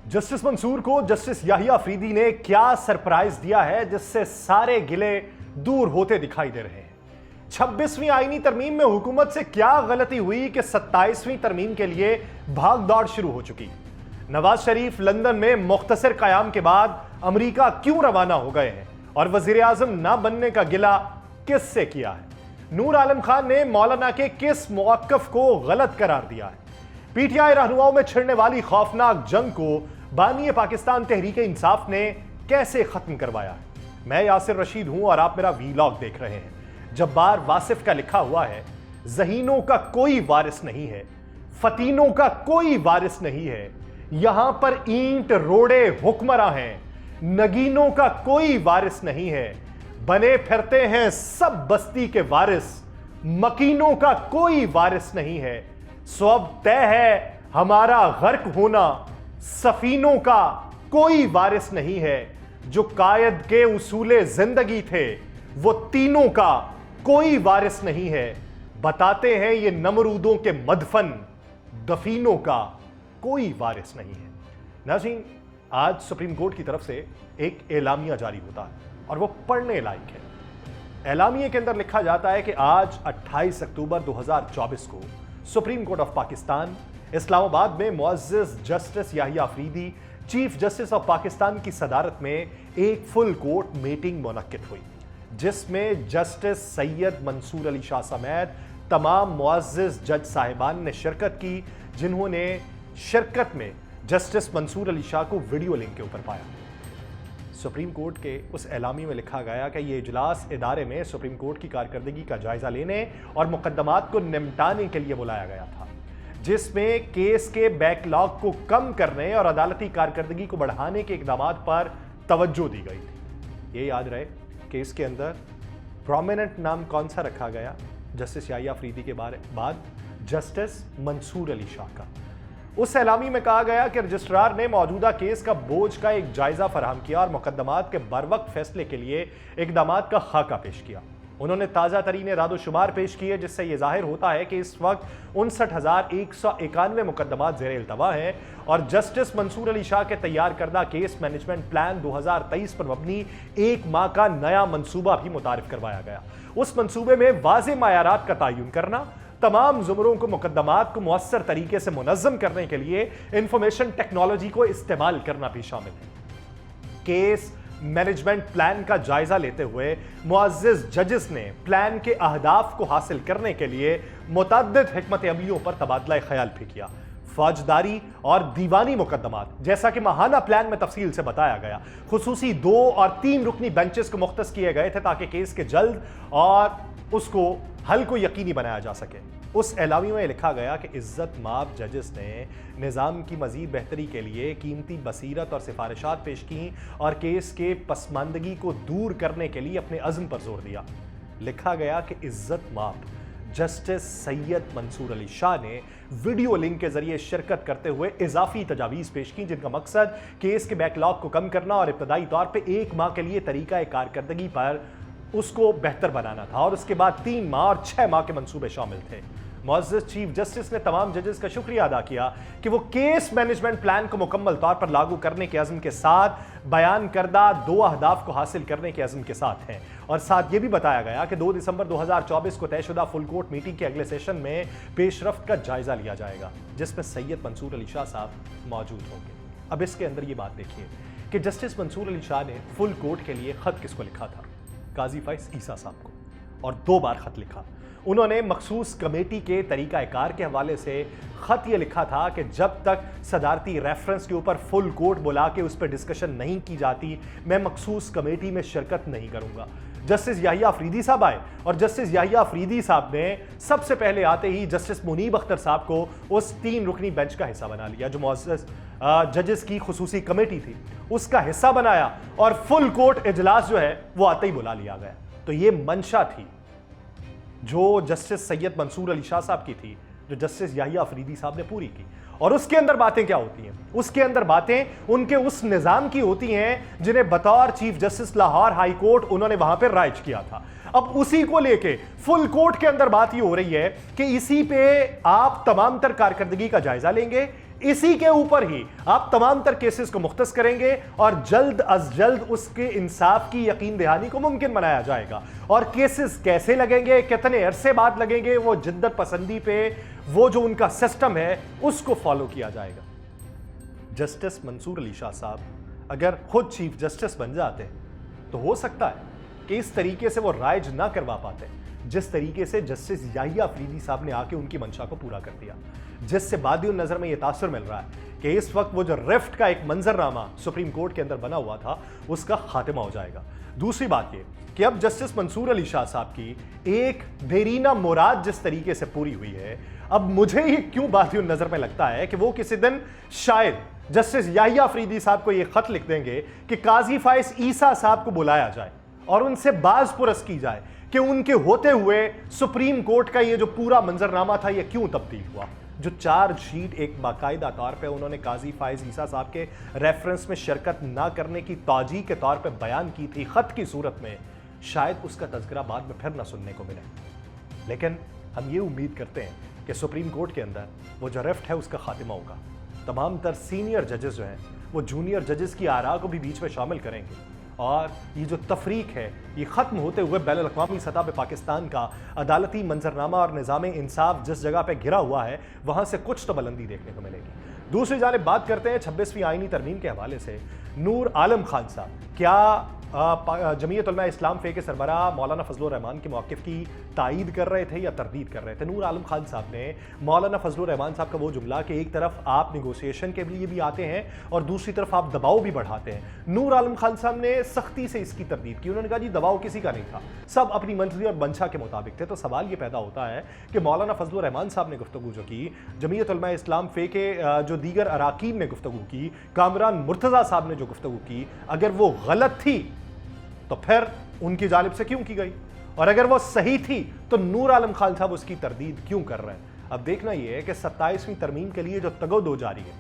Justice Mansoor को justice Yahya Afridi ने क्या सरप्राइज दिया है जिससे सारे गिले दूर होते दिखाई दे रहे हैं। 26वीं आईनी तरमीम में हुकूमत से क्या गलती हुई कि 27वीं तरमीम के लिए भाग दौड़ शुरू हो चुकी। नवाज शरीफ लंदन में मुख्तसर कयाम के बाद अमेरिका क्यों रवाना हो गए हैं और वजीर आजम ना बनने का गिला किससे किया है। नूर आलम खान ने मौलाना के किस मौक़िफ़ को गलत करार दिया है। पीटीआई रहनुमाओं में छिड़ने वाली खौफनाक जंग को बानी पाकिस्तान तहरीक इंसाफ ने कैसे खत्म करवाया है। मैं यासिर रशीद हूं और आप मेरा वीलॉग देख रहे हैं। जब्बार वासिफ का लिखा हुआ है, ज़हीनों का कोई वारिस नहीं है, फतीनों का कोई वारिस नहीं है, यहां पर ईंट रोड़े हुक्मरां हैं, नगीनों का कोई वारिस नहीं है, बने फिरते हैं सब बस्ती के वारिस, मकीनों का कोई वारिस नहीं है। सो अब तय है हमारा गर्क होना, सफीनों का कोई वारिस नहीं है। जो कायद के उसूले जिंदगी थे वो तीनों का कोई वारिस नहीं है। बताते हैं ये नमरूदों के मदफन, दफीनों का कोई वारिस नहीं है। नाज़रीन, आज सुप्रीम कोर्ट की तरफ से एक एलामिया जारी होता है और वो पढ़ने लायक है। एलामिया के अंदर लिखा जाता है कि आज 28 अक्टूबर 2024 को supreme court of Pakistan Islamabad में मुअज़्ज़ज़ justice Yahya Afridi chief justice of Pakistan की सदारत में एक फुल कोर्ट मीटिंग मुनक्किद हुई, जिसमें जस्टिस सैयद मंसूर अली शाह समेत तमाम मुअज़्ज़ज़ जज साहिबान ने शिरकत की, जिन्होंने शिरकत में जस्टिस मंसूर अली शाह को वीडियो लिंक के ऊपर पाया। सुप्रीम कोर्ट के उस एलामी में लिखा गया कि यह इजलास इदारे में सुप्रीम कोर्ट की कारकर्दगी का जायजा लेने और मुकदमात को निपटाने के लिए बुलाया गया था, जिसमें केस के बैकलॉग को कम करने और अदालती कारकर्दगी को बढ़ाने के इकदामात पर तवज्जो दी गई थी। ये याद रहे, केस के अंदर प्रोमिनेंट नाम कौन सा रखा गया जस्टिस याहिया अफरीदी के बाद जस्टिस मंसूर अली शाह का। उस एलामी में कहा गया कि रजिस्ट्रार ने मौजूदा केस का बोझ का एक जायजा फराहम किया और मुकदमात के बरवक्त फैसले के लिए इकदामात का खाका पेश किया। उन्होंने ताज़ा तरीन रादोशुमार पेश किए, जिससे यह जाहिर होता है कि इस वक्त 59,191 मुकदमात ज़ेर इल्तवा हैं और जस्टिस मंसूर अली शाह के तैयार करदा केस मैनेजमेंट प्लान 2023 पर मबनी 1 माह का नया मनसूबा भी मुतारिफ करवाया गया। उस मनसूबे में वाज़ेह मायारात का तयन करना, तमाम जुमरों को मुकदमात को मुअस्सर तरीके से मुनज़्ज़म करने के लिए इंफॉर्मेशन टेक्नोलॉजी को इस्तेमाल करना भी शामिल है। केस मैनेजमेंट प्लान का जायजा लेते हुए मुअज़्ज़ज़ जजेस ने प्लान के अहदाफ को हासिल करने के लिए मुतअद्दिद हिकमत अमलियों पर तबादला ख्याल भी किया। फौजदारी और दीवानी मुकदमात, जैसा कि माहाना प्लान में तफसील से बताया गया, खुसूसी 2 और 3 रुकनी बेंचेस को मुख्तस किए गए थे ताकि केस के जल्द और उसको हल को यकीनी बनाया जा सके। उस एलामी में लिखा गया कि इज्जत माब जजेस ने निज़ाम की मज़ीद बेहतरी के लिए कीमती बसीरत और सिफारिशात पेश की और केस के पसमानदगी को दूर करने के लिए अपने अज़्म पर जोर दिया। लिखा गया कि इज्जत माब जस्टिस सैयद मंसूर अली शाह ने वीडियो लिंक के जरिए शिरकत करते हुए इजाफी तजावीज़ पेश की, जिनका मकसद केस के बैकलॉग को कम करना और इब्तदाई तौर पर 1 माह के लिए तरीका कारकर्दगी पर उसको बेहतर बनाना था, और उसके बाद 3 माह और 6 माह के मंसूबे शामिल थे। मुअज़्ज़ज़ चीफ जस्टिस ने तमाम जजेस का शुक्रिया अदा किया कि वो केस मैनेजमेंट प्लान को मुकम्मल तौर पर लागू करने के अज़्म के साथ बयान करदा 2 अहदाफ को हासिल करने के अज़्म के साथ हैं। और साथ ये भी बताया गया कि 2 दिसंबर 2024 को तयशुदा फुल कोर्ट मीटिंग के अगले सेशन में पेशरफ्त का जायजा लिया जाएगा, जिसमें सैयद मंसूर अली शाह साहब मौजूद होंगे। अब इसके अंदर ये बात देखिए कि जस्टिस मंसूर अली शाह ने फुल कोर्ट के लिए खत किसको लिखा था? काजी फैज ईसा साहब को, और 2 बार खत लिखा। उन्होंने मखसूस कमेटी के तरीक़ाकार के हवाले से खत ये लिखा था कि जब तक सदारती रेफरेंस के ऊपर फुल कोर्ट बुला के उस पर डिस्कशन नहीं की जाती, मैं मखसूस कमेटी में शिरकत नहीं करूंगा। जस्टिस याहिया अफरीदी साहब आए और जस्टिस याहिया अफरीदी साहब ने सबसे पहले आते ही जस्टिस मुनीब अख्तर साहब को उस 3 रुकनी बेंच का हिस्सा बना लिया, जो मुअज़्ज़ज़ जजेस की खुसूसी कमेटी थी, उसका हिस्सा बनाया और फुल कोर्ट इजलास जो है वो आते ही बुला लिया गया। तो ये मंशा थी जो जस्टिस सैयद मंसूर अली शाह साहब की थी, जो जस्टिस याहिया अफरीदी साहब ने पूरी की। और उसके अंदर बातें क्या होती हैं? उसके अंदर बातें उनके उस निज़ाम की होती हैं जिन्हें बतौर chief justice Lahore high court उन्होंने वहां पर राइज किया था। अब उसी को लेके फुल कोर्ट के अंदर बात ये हो रही है कि इसी पे आप तमाम तर कारकर्दगी का जायजा लेंगे, इसी के ऊपर ही आप तमाम तर केसेस को मुख्तस करेंगे और जल्द अज जल्द उसके इंसाफ की यकीन दहानी को मुमकिन बनाया जाएगा। और केसेस कैसे लगेंगे, कितने अरसे बाद लगेंगे, वो जिद्दत पसंदी पे वो जो उनका सिस्टम है उसको फॉलो किया जाएगा। जस्टिस मंसूर अली शाह साहब अगर खुद चीफ जस्टिस बन जाते तो हो सकता है कि इस तरीके से वो राय ना करवा पाते जिस तरीके से जस्टिस याहिया अफरीदी साहब ने आके उनकी मंशा को पूरा कर दिया, जिससे बादियों नजर में यह तासुर मिल रहा है कि इस वक्त वो जो रिफ्ट का एक मंजरनामा सुप्रीम कोर्ट के अंदर बना हुआ था उसका खात्मा हो जाएगा। दूसरी बात यह कि अब जस्टिस मंसूर अली शाह साहब की एक देरीना मुराद जिस तरीके से पूरी हुई है, अब मुझे ये क्यों बादियों नजर में लगता है कि वो किसी दिन शायद जस्टिस याहिया अफरीदी साहब को यह खत लिख देंगे कि काजी फाइज ईसा साहब को बुलाया जाए और उनसे बाज पुरस की जाए कि उनके होते हुए सुप्रीम कोर्ट का ये जो पूरा मंजरनामा था ये क्यों तब्दील हुआ। जो चार्जशीट एक बाकायदा तौर पे उन्होंने काजी फाइज ईसा साहब के रेफरेंस में शिरकत ना करने की तौजीह के तौर पे बयान की थी खत की सूरत में, शायद उसका तज़किरा बाद में फिर ना सुनने को मिले। लेकिन हम ये उम्मीद करते हैं कि सुप्रीम कोर्ट के अंदर वो जो रिफ्ट है उसका खात्मा होगा। तमाम तर सीनियर जजेस जो हैं वो जूनियर जजेस की आरा को भी बीच में शामिल करेंगे और ये जो तफरीक है ये ख़त्म होते हुए बैनुल अक़वामी सतह पे पाकिस्तान का अदालती मंजरनामा और निज़ाम इंसाफ जिस जगह पे घिरा हुआ है वहाँ से कुछ तो बुलंदी देखने को मिलेगी। दूसरी जानिब बात करते हैं 26वीं आईनी तरमीम के हवाले से। नूर आलम खान साहब क्या जमीयत उलमा इस्लाम फे के सरबराह मौलाना फजलुर रहमान के मौक़िफ़ की तायीद कर रहे थे या तरदीद कर रहे थे? नूर आलम खान साहब ने मौलाना फजलुर रहमान साहब का वो जुमला कि एक तरफ आप निगोशिएशन के लिए भी आते हैं और दूसरी तरफ आप दबाव भी बढ़ाते हैं, नूर आलम खान साहब ने सख्ती से इसकी तरदीद की। उन्होंने कहा जी दबाव किसी का नहीं था, सब अपनी मर्जी और मंशा के मुताबिक थे। तो सवाल ये पैदा होता है कि मौलाना फजलुर रहमान साहब ने गुफ्तगू जो की, जमीयत उलमा इस्लाम फे के जो दीगर अराकीन ने गुफ्तगू की, कामरान मुर्तज़ा साहब ने जो गुफ्तगू की, अगर वो गलत थी तो फिर उनकी जानिब से क्यों की गई, और अगर वो सही थी तो नूर आलम खान साहब उसकी तरदीद क्यों कर रहे हैं? अब देखना यह है कि 27वीं तरमीम के लिए जो तगोदो जारी है,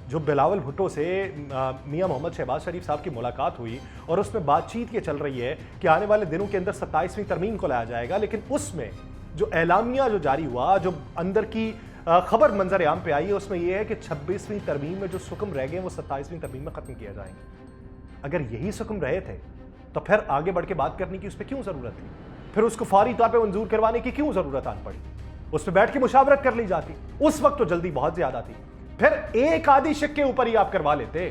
जो बिलावल भुट्टो से मियां मोहम्मद शहबाज शरीफ साहब की मुलाकात हुई और उसमें बातचीत ये चल रही है कि आने वाले दिनों के अंदर 27वीं तरमीम को लाया जाएगा, लेकिन उसमें जो एलामिया जो जारी हुआ, जो अंदर की खबर मंजर आम पे आई है, उसमें यह है कि 26वीं तरमीम में जो सुकम रह गए वो 27वीं तरमीम में खत्म किया जाएंगे। अगर यही सुकम रहे थे तो फिर आगे बढ़ के बात करने की उस पर क्यों जरूरत थी? फिर उसको फौरी तौर पे मंजूर करवाने की क्यों जरूरत आन पड़ी? उस पर बैठ के मुशावरत कर ली जाती, उस वक्त तो जल्दी बहुत ज्यादा थी। फिर एक आधी शक के ऊपर ही आप करवा लेते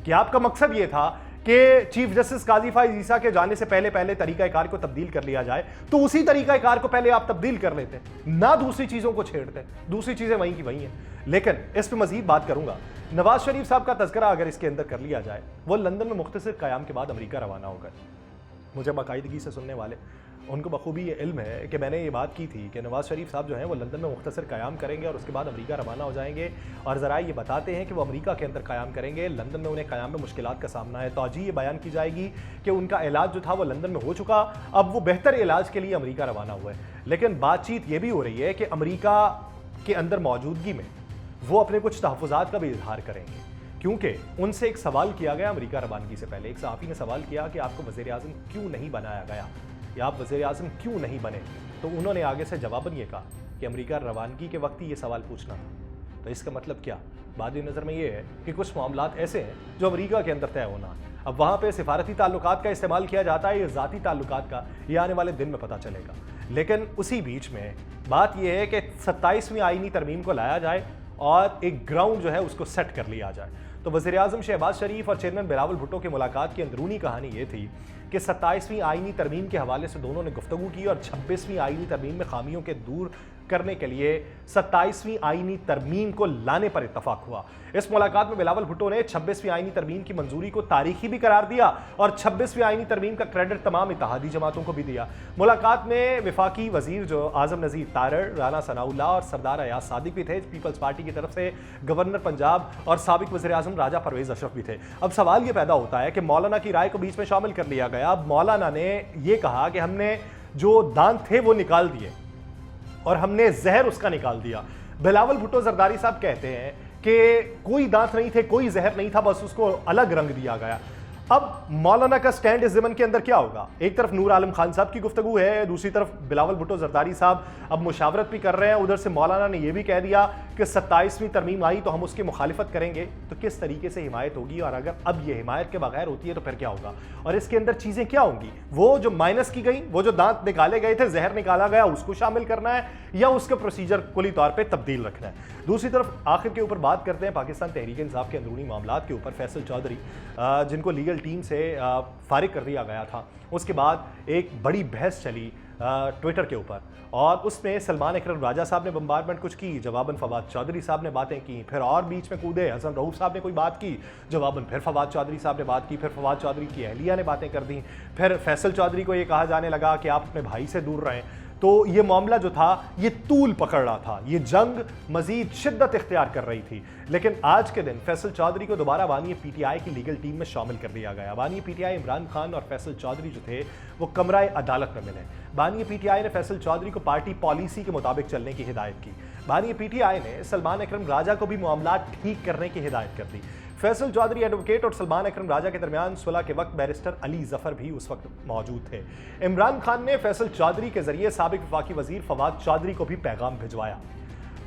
कि आपका मकसद यह था कि चीफ जस्टिस काजी फाइज ईसा के जाने से पहले तरीकाकार को तब्दील कर लिया जाए, तो उसी तरीकाकार को पहले आप तब्दील कर लेते ना, दूसरी चीजों को छेड़ते। दूसरी चीजें वहीं की वहीं हैं। लेकिन इस पर मजीद बात करूंगा। नवाज शरीफ साहब का तज़किरा अगर इसके अंदर कर लिया जाए, वो लंदन में मुख्तसर क़याम के बाद अमेरिका रवाना हो गए। मुझे बाकायदगी से सुनने वाले उनको बखूबी ये इल्म है कि मैंने ये बात की थी कि नवाज शरीफ साहब जो हैं वो लंदन में मुख्तसर क़याम करेंगे और उसके बाद अमेरिका रवाना हो जाएंगे, और ज़रा ये बताते हैं कि वो अमेरिका के अंदर क़याम करेंगे। लंदन में उन्हें क़याम में मुश्किलात का सामना है। तौजीह ये बयान की जाएगी कि उनका इलाज जो था वो लंदन में हो चुका, अब वो बेहतर इलाज के लिए अमेरिका रवाना हुए। लेकिन बातचीत ये भी हो रही है कि अमेरिका के अंदर मौजूदगी में वो अपने कुछ तहफ़्फ़ुज़ात का भी इजहार करेंगे, क्योंकि उनसे एक सवाल किया गया अमेरिका रवानगी से पहले। एक सहाफ़ी ने सवाल किया कि आपको वज़ीर-ए-आज़म क्यों नहीं बनाया गया या आप वज़ीर-ए-आज़म क्यों नहीं बने? तो उन्होंने आगे से जवाबन ये कहा कि अमेरिका रवानगी के वक्त ही ये सवाल पूछना था। तो इसका मतलब क्या? बादी नज़र में ये है कि कुछ मामलात ऐसे हैं जो अमेरिका के अंदर तय होना है। अब वहाँ पे सिफारती ताल्लुकात का इस्तेमाल किया जाता है या ज़ाती ताल्लुकात का, ये आने वाले दिन में पता चलेगा। लेकिन उसी बीच में बात यह है कि 27वीं आईनी तरमीम को लाया जाए और एक ग्राउंड जो है उसको सेट कर लिया जाए। तो वज़ीर-ए-आज़म शहबाज शरीफ और चेयरमैन बिलावल भुट्टो की मुलाकात की अंदरूनी कहानी ये थी कि 27वीं आईनी तरमीम के हवाले से दोनों ने गुफ्तगू की और 26वीं आईनी तरमीम में खामियों के दूर करने के लिए 27वीं आईनी तरमीम को लाने पर इत्तफाक हुआ। इस मुलाकात में बिलावल भुट्टो ने 26वीं आईनी तरमीम की मंजूरी को तारीखी भी करार दिया और 26वीं आईनी तरमीम का क्रेडिट तमाम इत्तेहादी जमातों को भी दिया। मुलाकात में वफाकी वजीर जो आजम नज़ीर तारड़, राना सनाउल्लाह और सरदार अयाज सादिक भी थे। पीपल्स पार्टी की तरफ से गवर्नर पंजाब और साबिक वज़ीर-ए-आज़म राजा परवेज़ अशरफ भी थे। अब सवाल ये पैदा होता है कि मौलाना की राय को बीच में शामिल कर लिया गया। अब मौलाना ने यह कहा कि हमने जो दांत थे वो निकाल दिए और हमने जहर उसका निकाल दिया। बिलावल भुट्टो जरदारी साहब कहते हैं कि कोई दांत नहीं थे, कोई जहर नहीं था, बस उसको अलग रंग दिया गया। अब मौलाना का स्टैंड इस ज़मन के अंदर क्या होगा? एक तरफ नूर आलम खान साहब की गुफ्तगू है, दूसरी तरफ बिलावल भुट्टो जरदारी साहब अब मुशावरत भी कर रहे हैं। उधर से मौलाना ने यह भी कह दिया कि 27वीं तरमीम आई तो हम उसकी मुखालिफत करेंगे। तो किस तरीके से हिमायत होगी, और अगर अब यह हिमायत के बगैर होती है तो फिर क्या होगा, और इसके अंदर चीज़ें क्या होंगी? वो जो माइनस की गई, वो जो दांत निकाले गए थे, जहर निकाला गया, उसको शामिल करना है या उसका प्रोसीजर कुली तौर पर तब्दील रखना है? दूसरी तरफ आखिर के ऊपर बात करते हैं पाकिस्तान तहरीक इंसाफ के अंदरूनी मामलात के ऊपर। फैसल चौधरी जिनको लीगल टीम से फारिग कर दिया गया था, उसके बाद एक बड़ी बहस चली ट्विटर के ऊपर, और उसमें सलमान अकरम राजा साहब ने बम्बारमेंट कुछ की, जवाबन फवाद चौधरी साहब ने बातें की, फिर और बीच में कूदे हसन रऊफ साहब ने कोई बात की, जवाबन फिर फवाद चौधरी साहब ने बात की, फिर फवाद चौधरी की अहलिया ने बातें कर दी, फिर फैसल चौधरी को ये कहा जाने लगा कि आप अपने भाई से दूर रहें। तो ये मामला जो था ये तूल पकड़ रहा था, ये जंग मजीद शिद्दत इख्तियार कर रही थी। लेकिन आज के दिन फैसल चौधरी को दोबारा बानी पीटीआई की लीगल टीम में शामिल कर दिया गया। बानी पीटीआई इमरान खान और फैसल चौधरी जो थे वो कमराए अदालत में मिले। बानी पीटीआई ने फैसल चौधरी को पार्टी पॉलिसी के मुताबिक चलने की हिदायत की। बानी पीटीआई ने सलमान अकरम राजा को भी मामला ठीक करने की हिदायत कर दी। फैसल चौधरी एडवोकेट और सलमान अकरम राजा के दरमियान सुलह के वक्त बैरिस्टर अली जफर भी उस वक्त मौजूद थे। इमरान खान ने फैसल चौधरी के जरिए साबिक वफाकी वजीर फवाद चौधरी को भी पैगाम भिजवाया।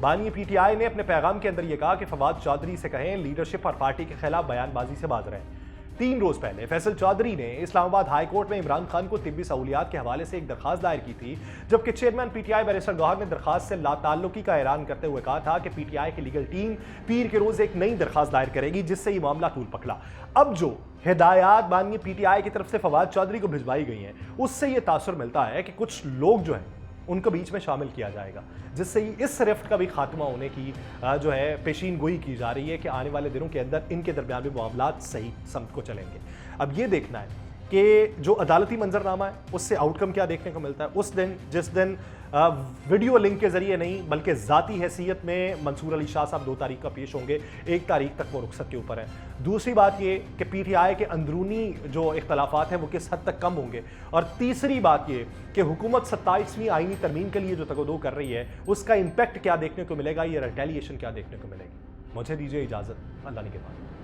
बानी पीटीआई ने अपने पैगाम के अंदर यह कहा कि फवाद चौधरी से कहें लीडरशिप और पार्टी के खिलाफ बयानबाजी से बाज रहें। 3 रोज पहले फैसल चौधरी ने इस्लामाबाद हाई कोर्ट में इमरान खान को तिब्बी सहूलियात के हवाले से एक दरखास्त दायर की थी, जबकि चेयरमैन पीटीआई बैरिस्टर गौहर ने दरखास्त से लाताल्लुकी का ऐलान करते हुए कहा था कि पीटीआई की लीगल टीम पीर के रोज एक नई दरखास्त दायर करेगी, जिससे ये मामला तूल पकड़ा। अब जो हिदायत माननीय पीटीआई की तरफ से फवाद चौधरी को भिजवाई गई हैं, उससे यह तासुर मिलता है कि कुछ लोग जो हैं उनको बीच में शामिल किया जाएगा, जिससे इस रिफ्ट का भी खात्मा होने की जो है पेशीन गोई की जा रही है कि आने वाले दिनों के अंदर इनके दरमियान भी मामलात सही समत को चलेंगे। अब ये देखना है कि जो अदालती मंजरनामा है उससे आउटकम क्या देखने को मिलता है। उस दिन जिस दिन वीडियो लिंक के जरिए नहीं बल्कि ज़ाती हैसियत में मंसूर अली शाह साहब 2 तारीख का पेश होंगे, 1 तारीख तक वो रुखसत के ऊपर है। दूसरी बात ये कि पीटीआई के अंदरूनी जो इख्तलाफात हैं वो किस हद तक कम होंगे, और तीसरी बात ये कि हुकूमत 27वीं आईनी तरमीम के लिए जो तगदो कर रही है उसका इम्पैक्ट क्या देखने को मिलेगा, ये रिटेलिएशन क्या देखने को मिलेगी। मुझे दीजिए इजाज़त, अल्लाह ने के बाद।